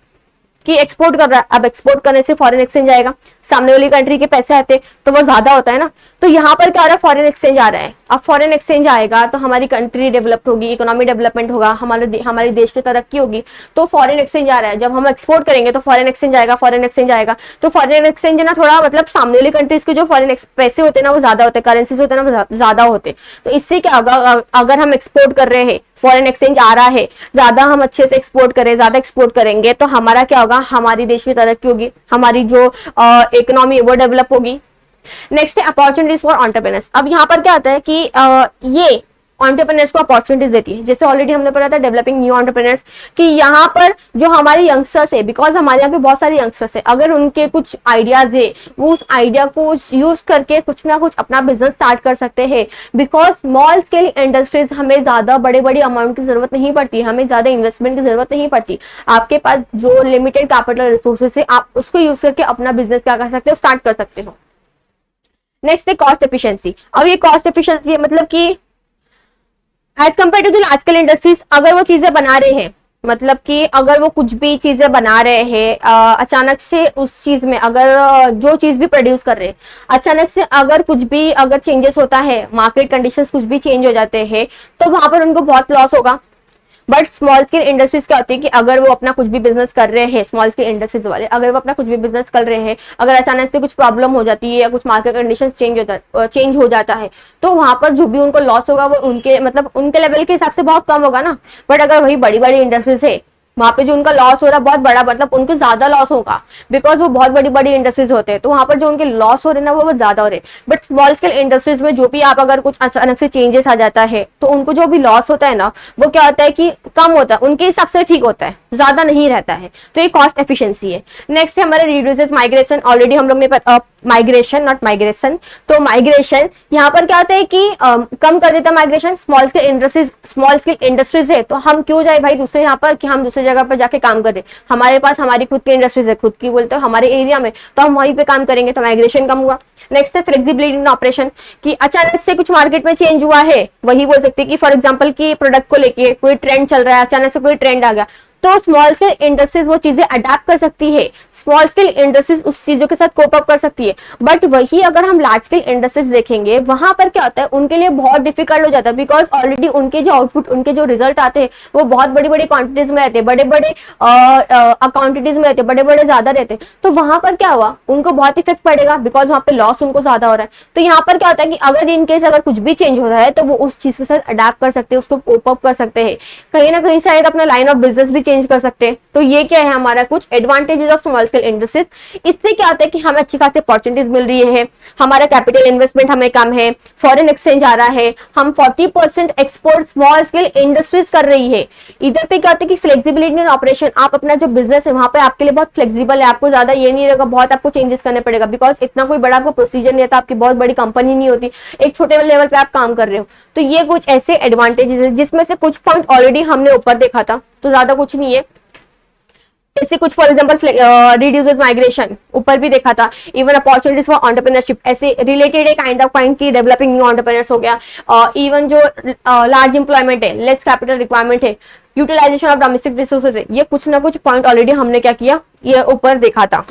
कि एक्सपोर्ट कर रहा है, अब एक्सपोर्ट करने से फॉरेन एक्सचेंज आएगा, सामने वाली कंट्री के पैसे आते तो वो ज्यादा होता है ना। तो यहाँ पर क्या आ रहा है, फॉरेन एक्सचेंज आ रहा है। अब फॉरेन एक्सचेंज आएगा तो हमारी कंट्री डेवलप होगी, इकोनॉमी डेवलपमेंट होगा, हमारे देश की तरक्की होगी। तो फॉरेन एक्सचेंज आ रहा है, जब हम एक्सपोर्ट करेंगे तो फॉरेन एक्सचेंज आएगा, फॉरेन एक्सचेंज आएगा तो फॉरेन एक्सचेंज ना थोड़ा मतलब सामने वाली कंट्रीज के जो फॉरेन पैसे होते हैं ना वो ज्यादा होते हैं, करेंसीज होते हैं ना वो ज्यादा होते हैं। तो इससे क्या होगा, अगर हम एक्सपोर्ट कर रहे हैं, फॉरेन एक्सचेंज आ रहा है, ज्यादा हम अच्छे से एक्सपोर्ट करें, ज्यादा एक्सपोर्ट करेंगे तो हमारा क्या होगा, हमारी देश की तरक्की होगी, हमारी जो इकोनॉमी है वो डेवलप होगी। नेक्स्ट है अपॉर्चुनिटीज फॉर एंटरप्रेन्योर्स। अब यहाँ पर क्या होता है कि ये एंटरप्रेन्योर्स को अपॉर्चुनिटीज देती है। जैसे ऑलरेडी हमने पढ़ा था डेवलपिंग न्यू एंटरप्रेन्योर्स कि यहाँ पर जो हमारे यंगस्टर्स है, बिकॉज हमारे यहाँ पे बहुत सारे यंगस्टर्स है, अगर उनके कुछ आइडियाज है वो उस आइडिया को यूज करके कुछ ना कुछ अपना बिजनेस स्टार्ट कर सकते हैं। बिकॉज स्मॉल स्केल इंडस्ट्रीज हमें ज्यादा बड़े बड़े अमाउंट की जरूरत नहीं पड़ती, हमें ज्यादा इन्वेस्टमेंट की जरूरत नहीं पड़ती। आपके पास जो लिमिटेड कैपिटल रिसोर्सेज है आप उसको यूज करके अपना बिजनेस क्या कर सकते हो, स्टार्ट कर सकते हो। नेक्स्ट है कॉस्ट एफिशिएंसी। अब ये कॉस्ट एफिशिएंसी मतलब कि as compare to the large scale industries, अगर वो चीजें बना रहे हैं, मतलब कि अगर वो कुछ भी चीजें बना रहे हैं, अचानक से उस चीज में अगर जो चीज भी प्रोड्यूस कर रहे हैं, अचानक से अगर कुछ भी अगर चेंजेस होता है, मार्केट कंडीशंस कुछ भी चेंज हो जाते हैं तो वहां पर उनको बहुत लॉस होगा। बट स्मॉल स्केल इंडस्ट्रीज क्या होती है कि अगर वो अपना कुछ भी बिजनेस कर रहे हैं, स्मॉल स्केल इंडस्ट्रीज वाले अगर वो अपना कुछ भी बिजनेस कर रहे हैं, अगर अचानक से कुछ प्रॉब्लम हो जाती है या कुछ मार्केट कंडीशंस चेंज हो जाता है तो वहां पर जो भी उनको लॉस होगा वो उनके मतलब उनके लेवल के हिसाब से बहुत कम होगा ना। बट अगर वही बड़ी बड़ी इंडस्ट्रीज है वहां पे जो उनका लॉस हो रहा है बहुत बड़ा, मतलब उनको ज्यादा लॉस होगा बिकॉज वो बहुत बड़ी बड़ी इंडस्ट्रीज होते हैं, तो वहां पर जो उनके लॉस हो रहे हैं ना वो बहुत ज्यादा हो रहे हैं। बट स्मॉल स्केल इंडस्ट्रीज में जो भी आप अगर कुछ अचानक से चेंजेस आ जाता है तो उनको जो भी लॉस होता है ना वो क्या होता है कि कम होता है, उनके हिसाब से ठीक होता है, ज्यादा नहीं रहता है। तो ये कॉस्ट एफिशिएंसी है। नेक्स्ट है हमारे रिड्यूसेस माइग्रेशन। ऑलरेडी हम लोग ने माइग्रेशन नॉट माइग्रेशन, तो माइग्रेशन यहाँ पर क्या होता है कि कम कर देता है माइग्रेशन। स्मॉल स्केल इंडस्ट्रीज है तो हम क्यों जाए भाई दूसरे यहाँ पर कि हम दूसरी जगह पर जाके काम कर रहे हैं, हमारे पास हमारी खुद की इंडस्ट्रीज है, खुद की बोलते हैं हमारे एरिया में, तो हम वहीं पे काम करेंगे, तो माइग्रेशन कम हुआ। नेक्स्ट है फ्लेक्सिबिलिटी इन ऑपरेशन कि अचानक से कुछ मार्केट में चेंज हुआ है, वही बोल सकते हैं कि फॉर एग्जांपल कि प्रोडक्ट को लेके कोई ट्रेंड चल रहा है, अचानक से कोई ट्रेंड आ गया तो स्मॉल स्केल इंडस्ट्रीज वो चीजें अडेप्ट कर सकती है, स्मॉल स्केल इंडस्ट्रीज उस चीजों के साथ कोप अप कर सकती है। बट वही अगर हम लार्ज स्केल इंडस्ट्रीज देखेंगे वहां पर क्या होता है, उनके लिए बहुत डिफिकल्ट हो जाता है बिकॉज ऑलरेडी उनके जो आउटपुट, उनके जो रिजल्ट आते हैं वो बहुत बड़ी बड़ी क्वांटिटीज में रहते हैं, बड़े बड़े क्वांटिटीज में रहते हैं, बड़े बड़े ज्यादा रहते हैं। तो वहां पर क्या हुआ, उनको बहुत इफेक्ट पड़ेगा बिकॉज वहां पे लॉस उनको ज्यादा हो रहा है। तो यहाँ पर क्या होता है कि अगर इनकेस अगर कुछ भी चेंज हो रहा है तो वो उस चीज के साथ अडेप्ट कर सकते हैं, उसको कोप अप कर सकते हैं, कहीं ना कहीं शायद अपना लाइन ऑफ बिजनेस भी चेंज कर सकते हैं। तो ये क्या है हमारा कुछ advantages of small scale industries. इससे क्या होता है कि हमें अच्छी खासी अपॉर्चुनिटीज मिल रही है, हमारा कैपिटल इन्वेस्टमेंट हमें कम है, फॉरेन एक्सचेंज आ रहा है, हम 40% एक्सपोर्ट स्मॉल स्केल इंडस्ट्रीज कर रही है। इधर पे क्या होता है कि फ्लेक्सिबिलिटी इन ऑपरेशन, आप अपना जो बिजनेस है वहां पे आपके लिए बहुत फ्लेक्सिबल है, आपको ज्यादा ये नहीं रहेगा बहुत आपको चेंजेस करने पड़ेगा बिकॉज इतना कोई बड़ा आपको प्रोसीजर नहीं रहता, आपकी बहुत बड़ी कंपनी नहीं होती, एक छोटे लेवल पे आप काम कर रहे हो। तो ये कुछ ऐसे एडवांटेजेस है जिसमें से कुछ पॉइंट ऑलरेडी हमने ऊपर देखा था, तो ज्यादा कुछ नहीं है। ऐसे कुछ फॉर एग्जांपल रिड्यूसेस माइग्रेशन ऊपर भी देखा था, इवन अपॉर्चुनिटीज फॉर एंटरप्रेन्योरशिप ऐसे रिलेटेड है काइंड ऑफ पॉइंट की डेवलपिंग न्यू एंटरप्रेन्योर्स हो गया, इवन जो लार्ज एम्प्लॉयमेंट है, लेस कैपिटल रिक्वायरमेंट है, यूटिलाइजेशन ऑफ डोमेस्टिक रिसोर्सेज है, ये कुछ ना कुछ पॉइंट ऑलरेडी हमने क्या किया, ये ऊपर देखा था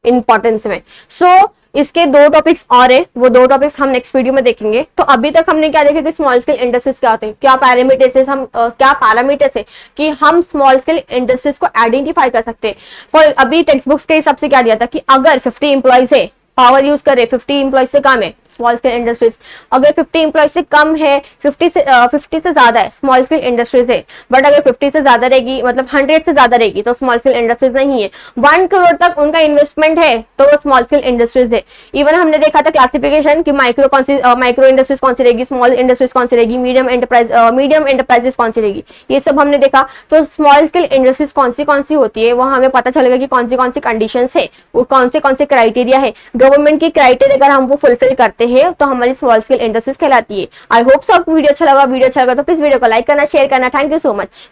इंपॉर्टेंस में। सो इसके दो टॉपिक्स और है, वो दो टॉपिक्स हम नेक्स्ट वीडियो में देखेंगे। तो अभी तक हमने क्या देखा कि स्मॉल स्केल इंडस्ट्रीज क्या होते हैं, क्या पैरामीटर्स है, क्या पैरामीटर्स है कि हम स्मॉल स्केल इंडस्ट्रीज को आइडेंटिफाई कर सकते हैं। फॉर अभी टेक्स्ट बुक्स के हिसाब से क्या दिया था कि अगर 50 इंप्लॉइज है, पावर यूज करे 50 इंप्लॉइज से काम है, स्मॉल स्केल इंडस्ट्रीज। अगर 50 एम्प्लॉय से कम है, 50 से ज्यादा है, स्मॉल स्केल इंडस्ट्रीज है। बट अगर 50 से ज्यादा रहेगी, मतलब 100 से ज्यादा रहेगी, तो स्मॉल स्केल इंडस्ट्रीज नहीं है। 1 करोड़ तक उनका इन्वेस्टमेंट है तो वो स्मॉल स्केल इंडस्ट्रीज है। इवन हमने देखा था क्लासिफिकेशन कि माइक्रो इंडस्ट्रीज कौन सी रहेगी, स्मॉल इंडस्ट्रीज कौन सी रहेगी, मीडियम एंटरप्राइजेस कौन सी रहेगी, ये सब हमने देखा। तो स्मॉल स्केल इंडस्ट्रीज कौन सी होती है, वहां हमें पता चलेगा कि कौन सी कंडीशंस है, वो कौन से क्राइटेरिया है। गवर्नमेंट की क्राइटेरिया अगर हम वो फुलफिल करते हैं तो हमारी स्मॉल स्केल इंडस्ट्रीज कहलाती है। आई होप सो आपको वीडियो अच्छा लगा तो प्लीज वीडियो को लाइक करना, शेयर करना। Thank you so much.